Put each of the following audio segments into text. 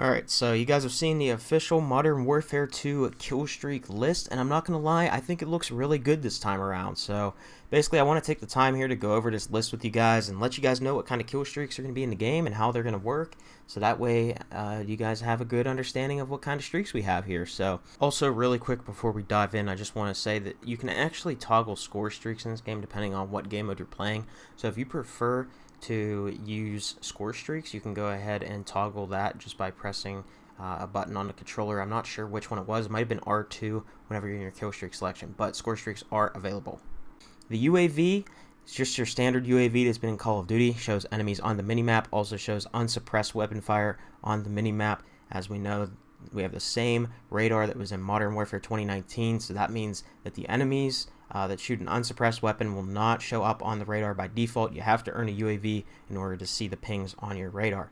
Alright, so you guys have seen the official Modern Warfare 2 Killstreak list, and I'm not going to lie, I think it looks really good this time around. So basically I want to take the time here to go over this list with you guys and let you guys know what kind of killstreaks are going to be in the game and how they're going to work, so that way you guys have a good understanding of what kind of streaks we have here. So also really quick before we dive in, I just want to say that you can actually toggle score streaks in this game depending on what game mode you're playing. So if you prefer to use score streaks, you can go ahead and toggle that just by pressing a button on the controller. I'm not sure which one it was. It might have been R2 whenever you're in your kill streak selection, but score streaks are available. The UAV is just your standard UAV that's been in Call of Duty. Shows enemies on the minimap, also shows unsuppressed weapon fire on the minimap. As we know, we have the same radar that was in Modern Warfare 2019, so that means that the enemies that shoot an unsuppressed weapon will not show up on the radar by default. You have to earn a UAV in order to see the pings on your radar.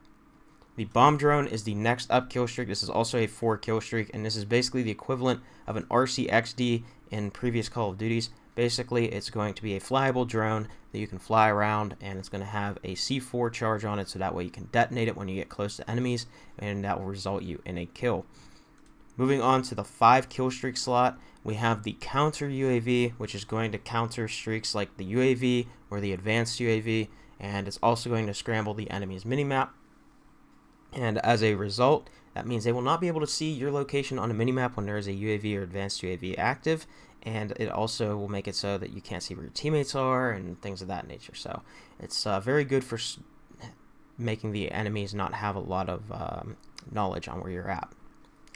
The bomb drone is the next up kill streak. This is also a 4 kill streak, and this is basically the equivalent of an RCXD in previous Call of Duties. Basically, it's going to be a flyable drone that you can fly around, and it's going to have a C4 charge on it, so that way you can detonate it when you get close to enemies, and that will result you in a kill. Moving on to the 5 kill streak slot, we have the counter UAV, which is going to counter streaks like the UAV or the advanced UAV, and it's also going to scramble the enemy's minimap. And as a result, that means they will not be able to see your location on a minimap when there is a UAV or advanced UAV active, and it also will make it so that you can't see where your teammates are and things of that nature. So it's very good for making the enemies not have a lot of knowledge on where you're at.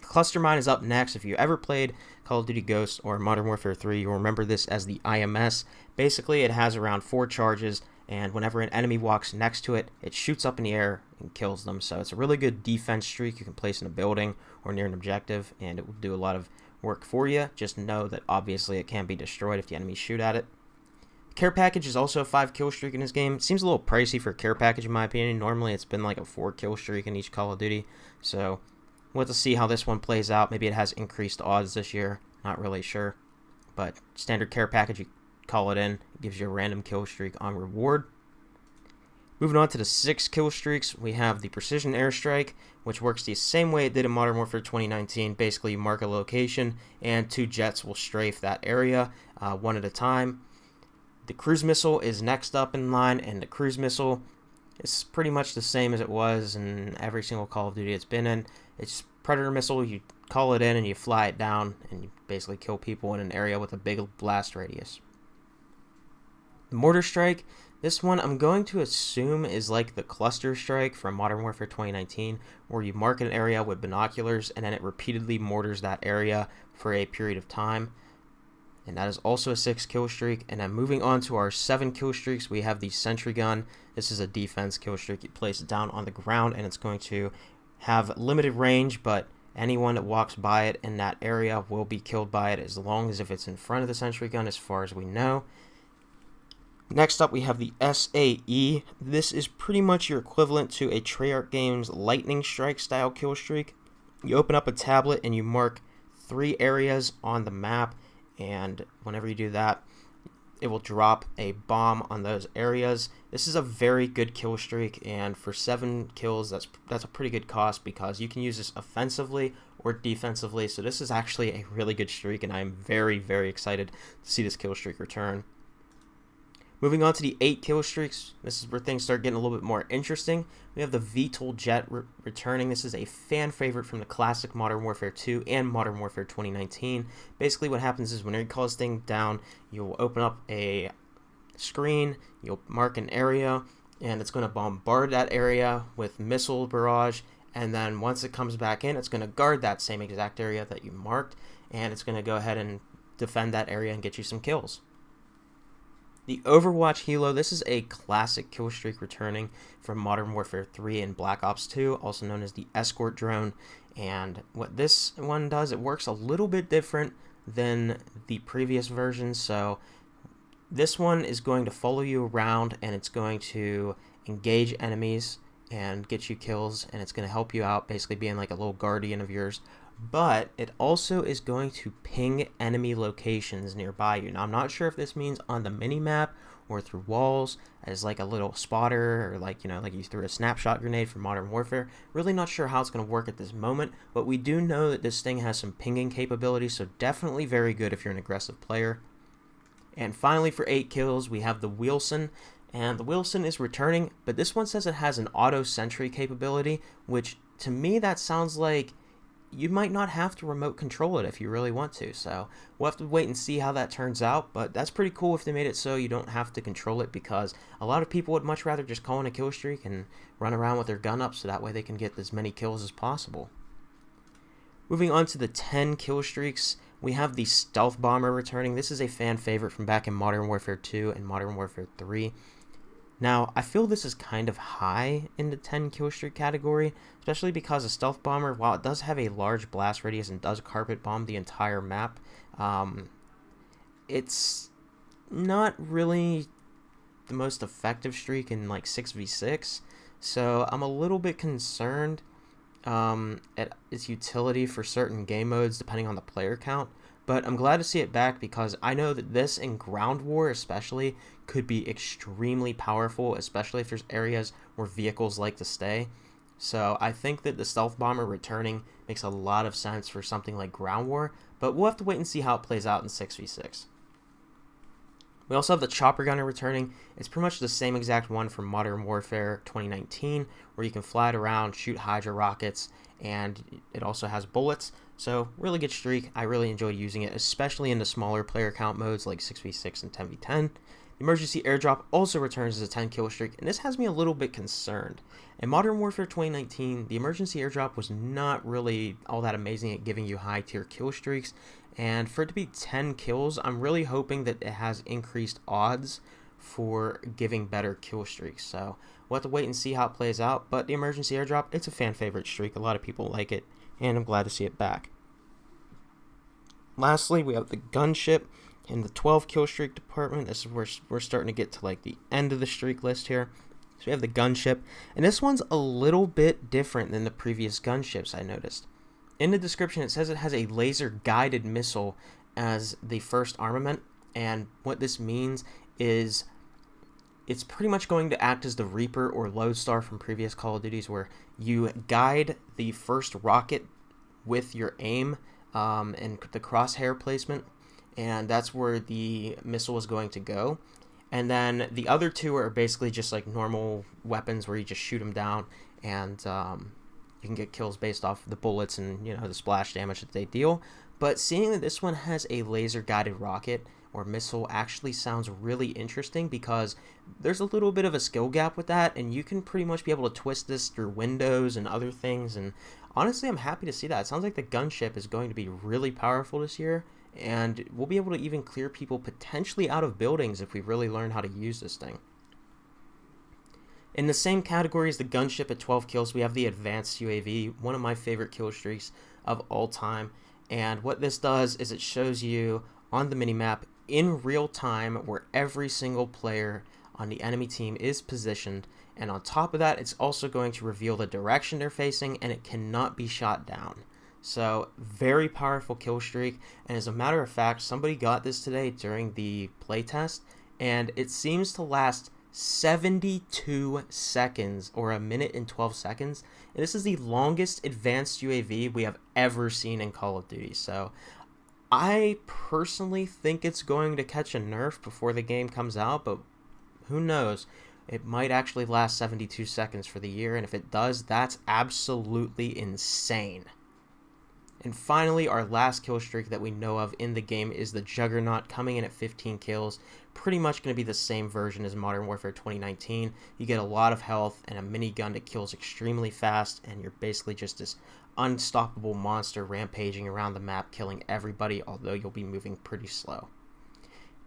Cluster mine is up next. If you ever played Call of Duty Ghosts or Modern Warfare 3, you'll remember this as the IMS. Basically, it has around 4 charges, and whenever an enemy walks next to it, it shoots up in the air and kills them. So it's a really good defense streak you can place in a building or near an objective, and it will do a lot of work for you. Just know that obviously it can be destroyed if the enemies shoot at it. Care package is also a 5 kill streak in this game. It seems a little pricey for a care package in my opinion. Normally it's been like a 4 kill streak in each Call of Duty, so we'll have to see how this one plays out. Maybe it has increased odds this year. Not really sure. But standard care package, you call it in. It gives you a random kill streak on reward. Moving on to the 6 kill streaks, we have the Precision Airstrike, which works the same way it did in Modern Warfare 2019. Basically, you mark a location, and 2 jets will strafe that area one at a time. The Cruise Missile is next up in line, and the Cruise Missile is pretty much the same as it was in every single Call of Duty it's been in. It's Predator Missile. You call it in and you fly it down, and you basically kill people in an area with a big blast radius. The Mortar Strike, this one I'm going to assume is like the Cluster Strike from Modern Warfare 2019, where you mark an area with binoculars and then it repeatedly mortars that area for a period of time. And that is also a 6 kill streak. And then moving on to our 7 kill streaks, we have the Sentry Gun. This is a defense kill streak. You place it down on the ground, and it's going to have limited range, but anyone that walks by it in that area will be killed by it, as long as if it's in front of the Sentry Gun, as far as we know. Next up, we have the SAE. This is pretty much your equivalent to a Treyarch Games Lightning Strike style kill streak. You open up a tablet and you mark 3 areas on the map, and whenever you do that, it will drop a bomb on those areas. This is a very good kill streak, and for 7 kills, that's a pretty good cost, because you can use this offensively or defensively. So this is actually a really good streak, and I'm very, very excited to see this kill streak return. Moving on to the 8 kill streaks, this is where things start getting a little bit more interesting. We have the Veto Jet returning. This is a fan favorite from the classic Modern Warfare 2 and Modern Warfare 2019. Basically what happens is whenever you call this thing down, you'll open up a screen, you'll mark an area, and it's going to bombard that area with missile barrage, and then once it comes back in, it's going to guard that same exact area that you marked, and it's going to go ahead and defend that area and get you some kills. The Overwatch Helo, this is a classic kill streak returning from Modern Warfare 3 and Black Ops 2, also known as the escort drone. And what this one does, it works a little bit different than the previous version. So this one is going to follow you around, and it's going to engage enemies and get you kills, and it's going to help you out, basically being like a little guardian of yours. But it also is going to ping enemy locations nearby you. Now, I'm not sure if this means on the minimap or through walls as like a little spotter, or like, like you threw a snapshot grenade from Modern Warfare. Really not sure how it's going to work at this moment, but we do know that this thing has some pinging capabilities, so definitely very good if you're an aggressive player. And finally, for 8 kills, we have the Wilson. And the Wilson is returning, but this one says it has an auto sentry capability, which to me that sounds like you might not have to remote control it if you really want to. So we'll have to wait and see how that turns out, but that's pretty cool if they made it so you don't have to control it, because a lot of people would much rather just call in a kill streak and run around with their gun up so that way they can get as many kills as possible. Moving on to the 10 kill streaks, we have the Stealth Bomber returning. This is a fan favorite from back in Modern Warfare 2 and Modern Warfare 3. Now, I feel this is kind of high in the 10 kill streak category, especially because a Stealth Bomber, while it does have a large blast radius and does carpet bomb the entire map, it's not really the most effective streak in like 6v6, so I'm a little bit concerned at its utility for certain game modes depending on the player count. But I'm glad to see it back, because I know that this in Ground War especially could be extremely powerful, especially if there's areas where vehicles like to stay. So I think that the Stealth Bomber returning makes a lot of sense for something like Ground War, but we'll have to wait and see how it plays out in 6v6. We also have the Chopper Gunner returning. It's pretty much the same exact one from Modern Warfare 2019, where you can fly it around, shoot Hydra rockets, and it also has bullets. So really good streak. I really enjoy using it, especially in the smaller player count modes like 6v6 and 10v10. The Emergency Airdrop also returns as a 10 kill streak, and this has me a little bit concerned. In Modern Warfare 2019, the Emergency Airdrop was not really all that amazing at giving you high tier kill streaks, and for it to be 10 kills, I'm really hoping that it has increased odds for giving better kill streaks. So we'll have to wait and see how it plays out, but the Emergency Airdrop, it's a fan favorite streak. A lot of people like it, and I'm glad to see it back. Lastly, we have the Gunship in the 12 kill streak department. This is where we're starting to get to like the end of the streak list here. So we have the Gunship, and this one's a little bit different than the previous Gunships, I noticed. In the description, it says it has a laser guided missile as the first armament, and what this means is it's pretty much going to act as the Reaper or Lodestar from previous Call of Duties, where you guide the first rocket with your aim and the crosshair placement, and that's where the missile is going to go. And then the other two are basically just like normal weapons where you just shoot them down, and you can get kills based off the bullets and the splash damage that they deal. But seeing that this one has a laser guided rocket or missile actually sounds really interesting, because there's a little bit of a skill gap with that, and you can pretty much be able to twist this through windows and other things. And honestly, I'm happy to see that. It sounds like the Gunship is going to be really powerful this year, and we'll be able to even clear people potentially out of buildings if we really learn how to use this thing. In the same category as the Gunship at 12 kills, we have the Advanced UAV, one of my favorite kill streaks of all time. And what this does is it shows you on the minimap in real time where every single player on the enemy team is positioned, and on top of that, it's also going to reveal the direction they're facing, and it cannot be shot down. So very powerful kill streak, and as a matter of fact, somebody got this today during the playtest, and it seems to last 72 seconds, or a minute and 12 seconds. And this is the longest advanced UAV we have ever seen in Call of Duty. So I personally think it's going to catch a nerf before the game comes out, but who knows? It might actually last 72 seconds for the year, and if it does, that's absolutely insane. And finally, our last kill streak that we know of in the game is the Juggernaut, coming in at 15 kills. Pretty much going to be the same version as Modern Warfare 2019. You get a lot of health and a minigun that kills extremely fast, and you're basically just this unstoppable monster rampaging around the map, killing everybody, although you'll be moving pretty slow.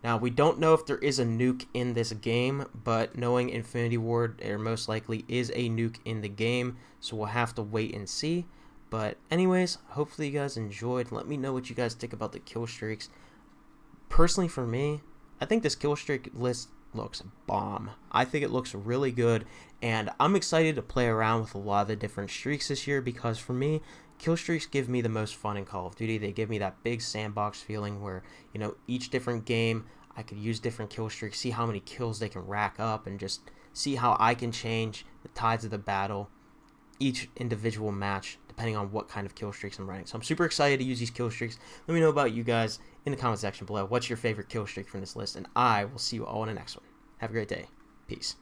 Now, we don't know if there is a nuke in this game, but knowing InfinityWard, there most likely is a nuke in the game, so we'll have to wait and see. But anyways, hopefully you guys enjoyed. Let me know what you guys think about the kill streaks. Personally, for me, I think this kill streak list looks bomb. I think it looks really good, and I'm excited to play around with a lot of the different streaks this year, because for me, kill streaks give me the most fun in Call of Duty. They give me that big sandbox feeling where, each different game I could use different kill streaks, see how many kills they can rack up, and just see how I can change the tides of the battle each individual match depending on what kind of kill streaks I'm running. So I'm super excited to use these kill streaks. Let me know about you guys in the comment section below. What's your favorite kill streak from this list? And I will see you all in the next one. Have a great day. Peace.